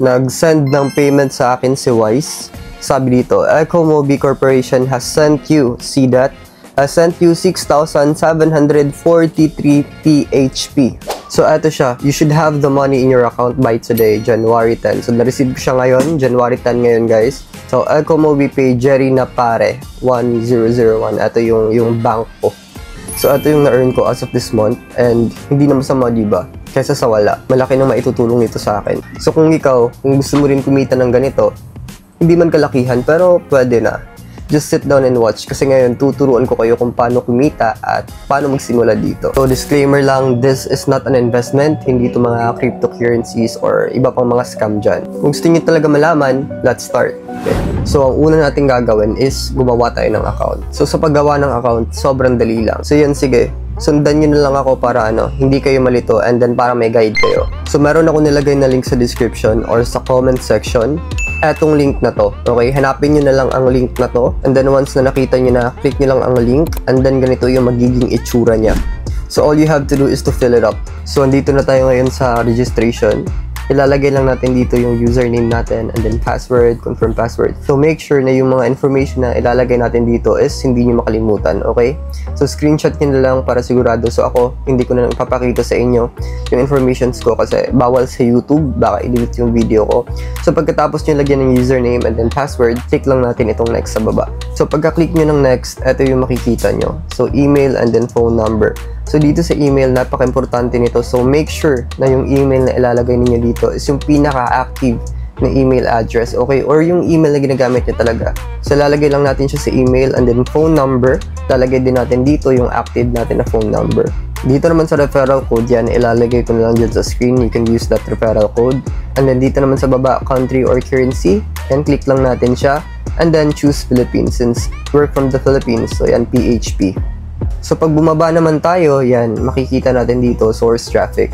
nag-send ng payment sa akin si Wise. Sabi dito, Ecomobi Corporation has sent you, see that? Has sent you 6,743 PHP. So, eto siya. You should have the money in your account by today, January 10. So, na-receive ko siya ngayon, January 10 ngayon, guys. So, Ecomobi Pay Jerry Napare 1001. Ito yung bank ko. So, ito yung na-earn ko as of this month. And, hindi na masama, diba? Kesa sa wala. Malaki nang maitutulong ito sa akin. So, kung gusto mo rin kumita ng ganito, hindi man kalakihan, pero pwede na. Just sit down and watch kasi ngayon tuturuan ko kayo kung paano kumita at paano magsimula dito. So disclaimer lang, this is not an investment, hindi ito mga cryptocurrencies or iba pang mga scam dyan. Kung gusto niyo talaga malaman, let's start. Okay. So ang una natin gagawin is gumawa tayo ng account. So sa paggawa ng account, sobrang dali lang. So yan, sige. Sundan nyo na lang ako para hindi kayo malito and then para may guide kayo. So meron ako nilagay na link sa description or sa comment section. Etong link na to, okay? Hanapin nyo na lang ang link na to and then once na nakita nyo na, click nyo lang ang link and then ganito yung magiging itsura niya. So all you have to do is to fill it up. So andito na tayo ngayon sa registration. Ilalagay lang natin dito yung username natin and then password, confirm password. So make sure na yung mga information na ilalagay natin dito is hindi nyo makalimutan, okay? So screenshot nyo na lang para sigurado. So ako, hindi ko na ipapakita sa inyo yung informations ko kasi bawal sa YouTube, baka i-delete yung video ko. So pagkatapos nyo lagyan ng username and then password, click lang natin itong next sa baba. So pagka-click nyo ng next, ito yung makikita nyo. So email and then phone number. So dito sa email, napaka-importante nito. So make sure na yung email na ilalagay ninyo dito is yung pinaka-active na email address, okay? Or yung email na ginagamit nyo talaga. So lalagay lang natin siya sa email and then phone number. Lalagay din natin dito yung active natin na phone number. Dito naman sa referral code yan, ilalagay ko na lang dyan sa screen. You can use that referral code. And then dito naman sa baba, country or currency. And click lang natin siya. And then choose Philippines since we're from the Philippines. So yan, PHP. So pag bumaba naman tayo, yan, makikita natin dito, source traffic.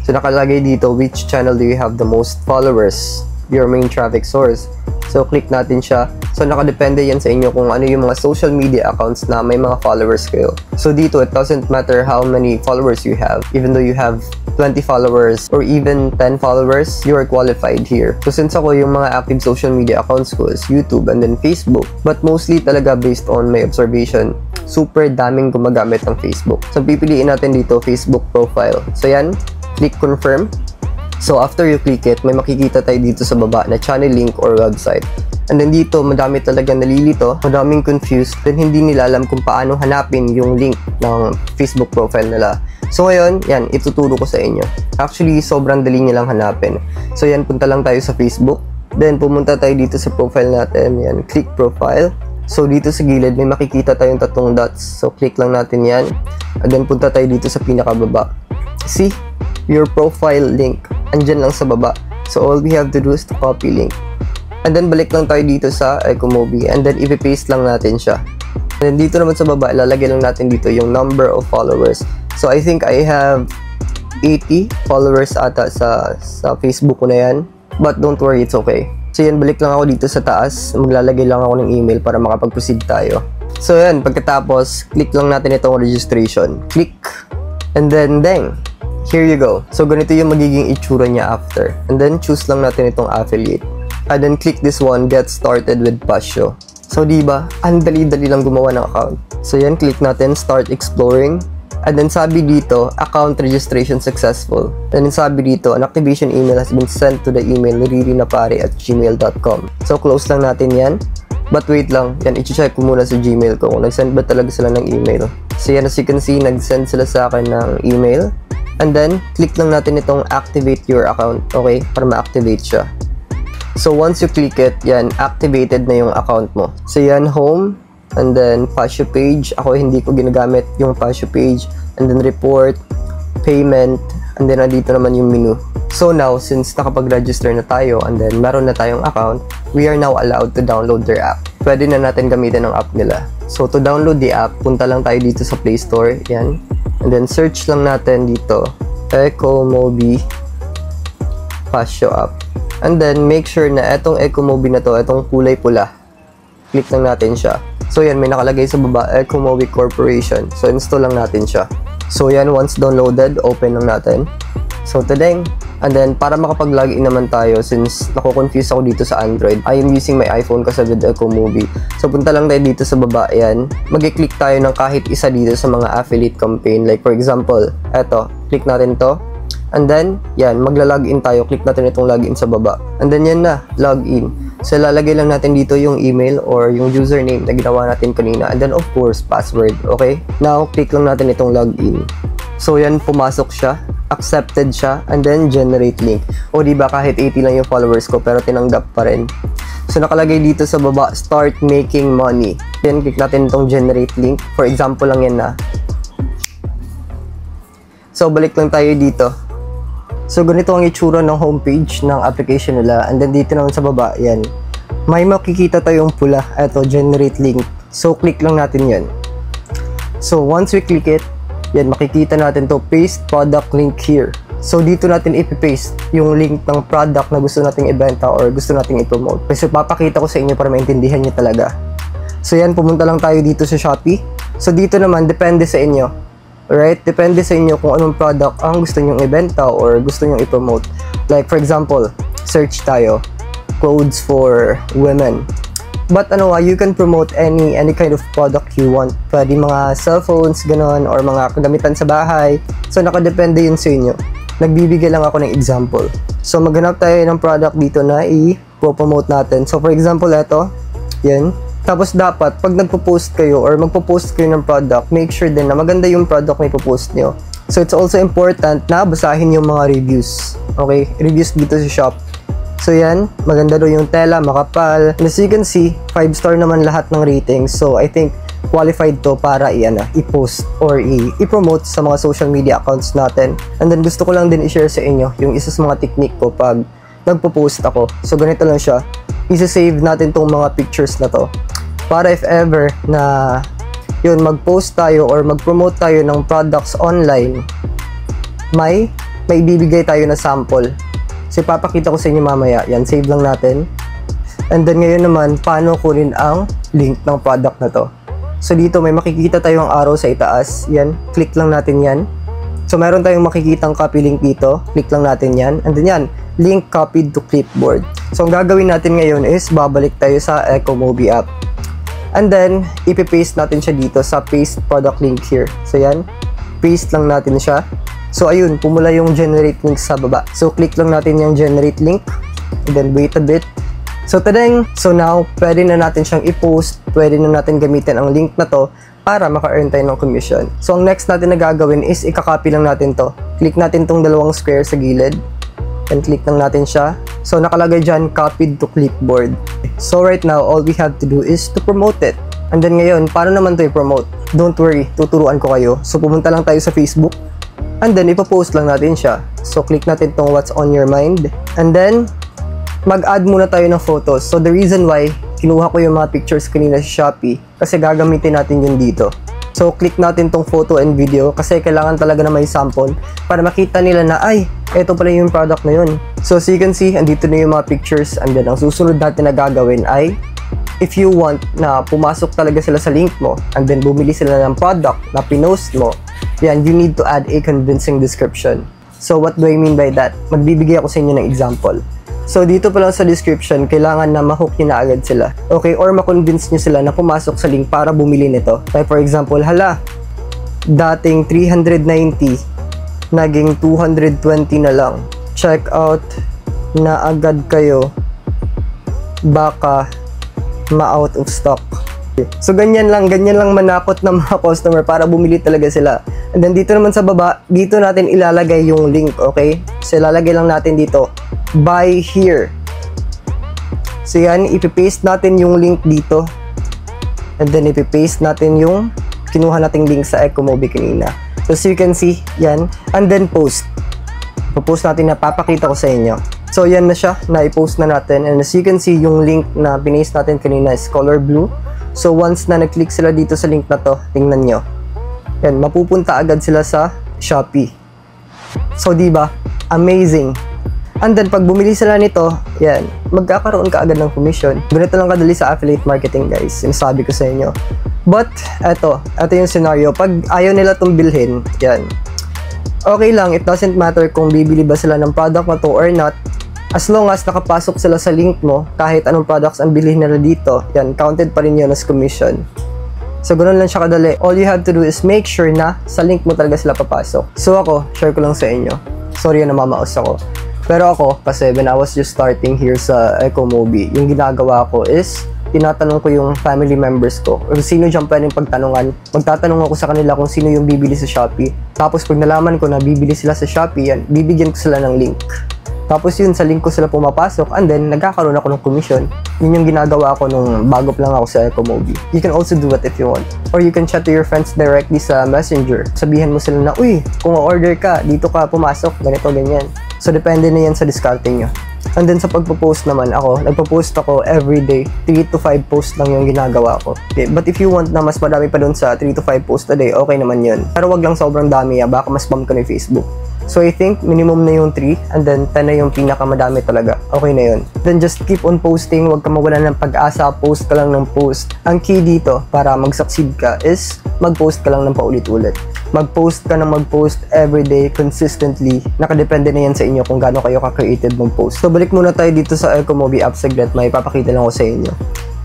So nakalagay dito, which channel do you have the most followers? Your main traffic source. So click natin siya. So nakadepende yan sa inyo kung ano yung mga social media accounts na may mga followers kayo. So dito, it doesn't matter how many followers you have. Even though you have 20 followers or even 10 followers, you are qualified here. So since ako yung mga active social media accounts ko is YouTube and then Facebook. But mostly talaga based on my observation, super daming gumagamit ng Facebook. So pipiliin natin dito, Facebook profile. So yan, click confirm. So after you click it, may makikita tayo dito sa baba na channel link or website. And then dito, madami talaga nalilito, madaming confused, then hindi nila alam kung paano hanapin yung link ng Facebook profile nila. So ngayon, yan, ituturo ko sa inyo. Actually, sobrang dali niya lang hanapin. So yan, punta lang tayo sa Facebook. Then pumunta tayo dito sa profile natin. Yan, click profile. So dito sa gilid, may makikita tayong tatlong dots. So click lang natin yan. And then punta tayo dito sa pinakababa. See? Your profile link. Andyan lang sa baba. So all we have to do is to copy link. And then balik lang tayo dito sa Ecomobi. And then i-paste lang natin siya. And then dito naman sa baba, ilalagay lang natin dito yung number of followers. So I think I have 80 followers ata sa Facebook ko na yan. But don't worry, it's okay. So yan, balik lang ako dito sa taas. Maglalagay lang ako ng email para makapag-proceed tayo. So yan, pagkatapos, click lang natin itong registration. Click. And then, dang. Here you go. So ganito yung magiging itsura niya after. And then choose lang natin itong affiliate. And then click this one, get started with Pasio. So diba, ang dali-dali lang gumawa ng account. So yan, click natin, start exploring. And then sabi dito, account registration successful. And then sabi dito, an activation email has been sent to the email ririnapare@gmail.com. So close lang natin yan. But wait lang, yan, i-check ko muna sa Gmail ko kung nag-send ba talaga sila ng email. So yan, as you can see, nag-send sila sa akin ng email. And then, click lang natin itong activate your account, okay? Para ma-activate siya. So once you click it, yan, activated na yung account mo. So yan, home, and then Pasio page. Ako hindi ko ginagamit yung Pasio page. And then report, payment, and then nandito naman yung menu. So now, since nakapag-register na tayo, and then meron na tayong account, we are now allowed to download their app. Pwede na natin gamitin ang app nila. So to download the app, punta lang tayo dito sa Play Store, yan. And then search lang natin dito, Ecomobi Pasio app. And then make sure na etong Ecomobi na to, etong kulay pula. Click lang natin siya. So yan, may nakalagay sa baba, Ecomobi Corporation. So install lang natin siya. So yan, once downloaded, open lang natin. So today, And then, para makapag-login naman tayo, since nako-confuse ako dito sa Android, I am using my iPhone kasi with Echo Movie. So, punta lang tayo dito sa baba, yan. Mag-click tayo ng kahit isa dito sa mga affiliate campaign. Like, for example, eto, click natin to. And then, yan, magla-login tayo. Click natin itong login sa baba. And then, yan na, login. So, lalagay lang natin dito yung email or yung username na ginawa natin kanina. And then, of course, password. Okay? Now, click lang natin itong login. So, yan, pumasok siya. Accepted siya. And then, generate link. O, diba, kahit 80 lang yung followers ko, pero tinanggap pa rin. So, nakalagay dito sa baba, start making money. Then, click natin itong generate link. For example lang yan na. So, balik lang tayo dito. So, ganito ang itsura ng homepage ng application nila. And then, dito naman sa baba, yan. May makikita tayong pula. Ito, generate link. So, click lang natin yan. So, once we click it, yan, makikita natin to, paste product link here. So, dito natin ipipaste yung link ng product na gusto nating ibenta or gusto nating ipromote. So, papakita ko sa inyo para maintindihan nyo talaga. So, yan, pumunta lang tayo dito sa Shopee. So, dito naman, depende sa inyo. Alright? Depende sa inyo kung anong product ang gusto nyong ibenta or gusto nyong ipromote. Like, for example, search tayo, clothes for women. But you can promote any kind of product you want. Pwede mga cellphones, ganon, or mga kagamitan sa bahay. So, nakadepende yun sa inyo. Nagbibigay lang ako ng example. So, maghanap tayo ng product dito na i-promote natin. So, for example, ito. Yan. Tapos, dapat, pag nagpo-post kayo or magpo-post kayo ng product, make sure din na maganda yung product na ipo-post nyo. So, it's also important na basahin yung mga reviews. Okay? Reviews dito sa shop. So yan, maganda daw yung tela, makapal. And as you can see, 5-star naman lahat ng ratings. So I think qualified to para i-post or i-promote sa mga social media accounts natin. And then gusto ko lang din i-share sa inyo yung isa sa mga technique ko pag nagpo-post ako. So ganito lang siya. Isa-save natin tong mga pictures na to. Para if ever na yun, mag-post tayo or mag-promote tayo ng products online, may bibigay tayo na sample. So, ipapakita ko sa inyo mamaya. Yan, save lang natin. And then, ngayon naman, paano kunin ang link ng product na to. So, dito may makikita tayong arrow sa itaas. Yan, click lang natin yan. So, meron tayong makikitang copy link dito. Click lang natin yan. And then yan, link copied to clipboard. So, ang gagawin natin ngayon is babalik tayo sa Echo Movie app. And then, ipipaste natin siya dito sa paste product link here. So, yan, paste lang natin siya. So, ayun, pumula yung generate link sa baba. So, click lang natin yung generate link. And then, wait a bit. So, tadeng! So, now, pwede na natin siyang i-post. Pwede na natin gamitin ang link na to para maka-earn tayo ng commission. So, ang next natin na gagawin is i-copy lang natin to. Click natin tong dalawang square sa gilid. And click lang natin siya. So, nakalagay dyan, copied to clipboard. So, right now, all we have to do is to promote it. And then, ngayon, paano naman to i-promote? Don't worry, tuturuan ko kayo. So, pumunta lang tayo sa Facebook. And then, ipopost lang natin siya. So, click natin tong what's on your mind. And then, mag-add muna tayo ng photos. So, the reason why kinuha ko yung mga pictures kanina sa Shopee, kasi gagamitin natin yun dito. So, click natin tong photo and video kasi kailangan talaga na may sample para makita nila na, ay, eto pala yung product na yun. So, as you can see, andito na yung mga pictures. And then, ang susunod natin na gagawin ay, if you want na pumasok talaga sila sa link mo, and then bumili sila ng product na pinost mo, yan, you need to add a convincing description. So, what do I mean by that? Magbibigay ako sa inyo ng example. So, dito pa lang sa description, kailangan na ma-hook nyo na agad sila. Okay, or ma-convince nyo sila na pumasok sa link para bumili nito. Like, for example, hala, dating 390, naging 220 na lang. Check out na agad kayo, baka ma-out of stock. So, ganyan lang manakot ng mga customer para bumili talaga sila. And then, dito naman sa baba, dito natin ilalagay yung link, okay? So, ilalagay lang natin dito, buy here. So, yan, ipipaste natin yung link dito. And then, ipipaste natin yung kinuha nating link sa Echo Movie kanina. So, you can see, yan. And then, post. Post natin na papakita ko sa inyo. So, yan na siya, na-post na natin. And as you can see, yung link na pinaste natin kanina is color blue. So, once na nag-click sila dito sa link na to, tingnan nyo. Yan, mapupunta agad sila sa Shopee. So, diba? Amazing. And then, pag bumili sila nito, yan, magkakaroon ka agad ng commission. Ganito lang kadali sa affiliate marketing, guys. Sinasabi ko sa inyo. But, eto yung scenario. Pag ayaw nila itong bilhin, yan, Okay lang, it doesn't matter kung bibili ba sila ng product na to or not. As long as nakapasok sila sa link mo, kahit anong products ang bilhin nila dito, yan, counted pa rin yun as commission. So, ganun lang siya kadali. All you have to do is make sure na sa link mo talaga sila papasok. So, ako, share ko lang sa inyo. Sorry na namamaos ako. Pero ako, kasi when I was just starting here sa Ecomobi, yung ginagawa ko is, tinatanong ko yung family members ko kung sino dyan pwedeng pagtanungan. Magtatanong ako sa kanila kung sino yung bibili sa Shopee. Tapos pag nalaman ko na bibili sila sa Shopee, yan, bibigyan ko sila ng link. Tapos yun, sa link ko sila pumapasok and then nagkakaroon ako ng commission. Yun yung ginagawa ko nung bago pa lang ako sa Ecomobi. You can also do it if you want. Or you can chat to your friends directly sa Messenger. Sabihan mo sila na, uy, kung order ka, dito ka pumasok, ganito, ganyan. So depende na yan sa discarding nyo. And then sa pagpo-post naman ako, nagpo-post ako everyday. 3 to 5 posts lang yung ginagawa ko. Okay, but if you want na mas madami pa dun sa 3 to 5 posts a day, okay naman yun. Pero wag lang sobrang dami baka mas spam ka ni Facebook. So I think minimum na yung 3 and then 10 na yung pinakamadami talaga. Okay na yun. Then just keep on posting, wag ka mawala ng pag-asa, post ka lang ng post. Ang key dito para mag-succeed ka is mag-post ka lang ng paulit-ulit. Mag-post ka ng mag-post everyday, consistently. Nakadepende na yan sa inyo kung gaano kayo ka-creative mag-post. So balik muna tayo dito sa Ecomobi app saglit, may papakita lang ako sa inyo.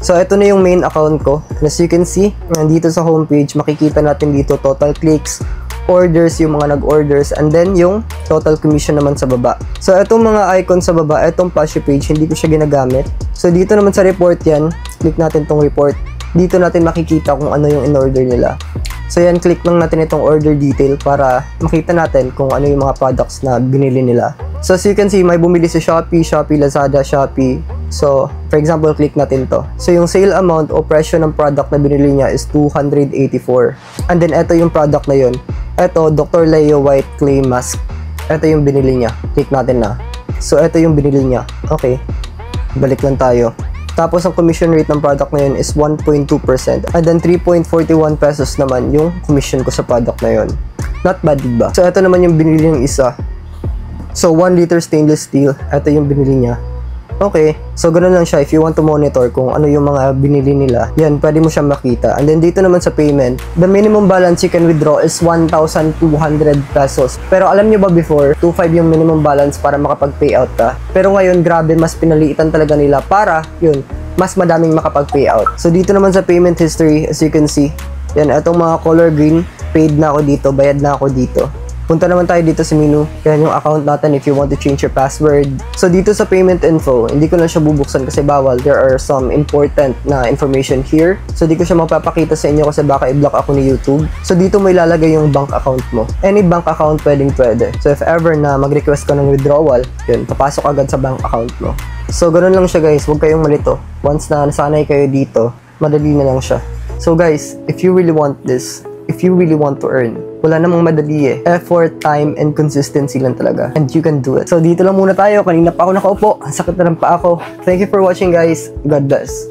So ito na yung main account ko. As you can see, nandito sa homepage, makikita natin dito total clicks, orders, yung mga nag-orders, and then yung total commission naman sa baba. So itong mga icon sa baba, itong Passion page, hindi ko siya ginagamit. So dito naman sa report yan, click natin tong report. Dito natin makikita kung ano yung in-order nila. So yan, click lang natin itong order detail para makita natin kung ano yung mga products na binili nila. So as you can see, may bumili sa Shopee, Lazada, Shopee. So for example, click natin to. So yung sale amount o presyo ng product na binili niya is 284. And then ito yung product na yun. Ito, Dr. Leo White Clay Mask. Ito yung binili niya. Click natin na. So ito yung binili niya. Okay. Balik lang tayo. Tapos ang commission rate ng product na yun is 1.2%. And then 3.41 pesos naman yung commission ko sa product na yun. Not bad, diba? So ito naman yung binili ng isa. So 1 liter stainless steel. Ito yung binili niya. Okay, so ganun lang siya. If you want to monitor kung ano yung mga binili nila, yan, pwede mo siyang makita. And then dito naman sa payment, the minimum balance you can withdraw is 1,200 pesos. Pero alam nyo ba before, 2,500 yung minimum balance para makapag-payout ka? Pero ngayon, grabe, mas pinaliitan talaga nila para, yun, mas madaming makapag-payout. So dito naman sa payment history, as you can see, yan, itong mga color green, paid na ako dito, bayad na ako dito. Punta naman tayo dito sa menu. Yan yung account natin if you want to change your password. So dito sa payment info, hindi ko na siya bubuksan kasi bawal. There are some important na information here. So di ko siya mapapakita sa inyo kasi baka i-block ako ni YouTube. So dito mo ilalagay yung bank account mo. Any bank account pwede. So if ever na mag-request ka ng withdrawal, yun, papasok agad sa bank account mo. So ganun lang siya guys, huwag kayong malito. Once na nasanay kayo dito, madali na lang siya. So guys, if you really want this, if you really want to earn, wala namang madali eh. Effort, time, and consistency lang talaga. And you can do it. So dito lang muna tayo. Kanina pa ako nakaupo. Ang sakit na lang pa ako. Thank you for watching guys. God bless.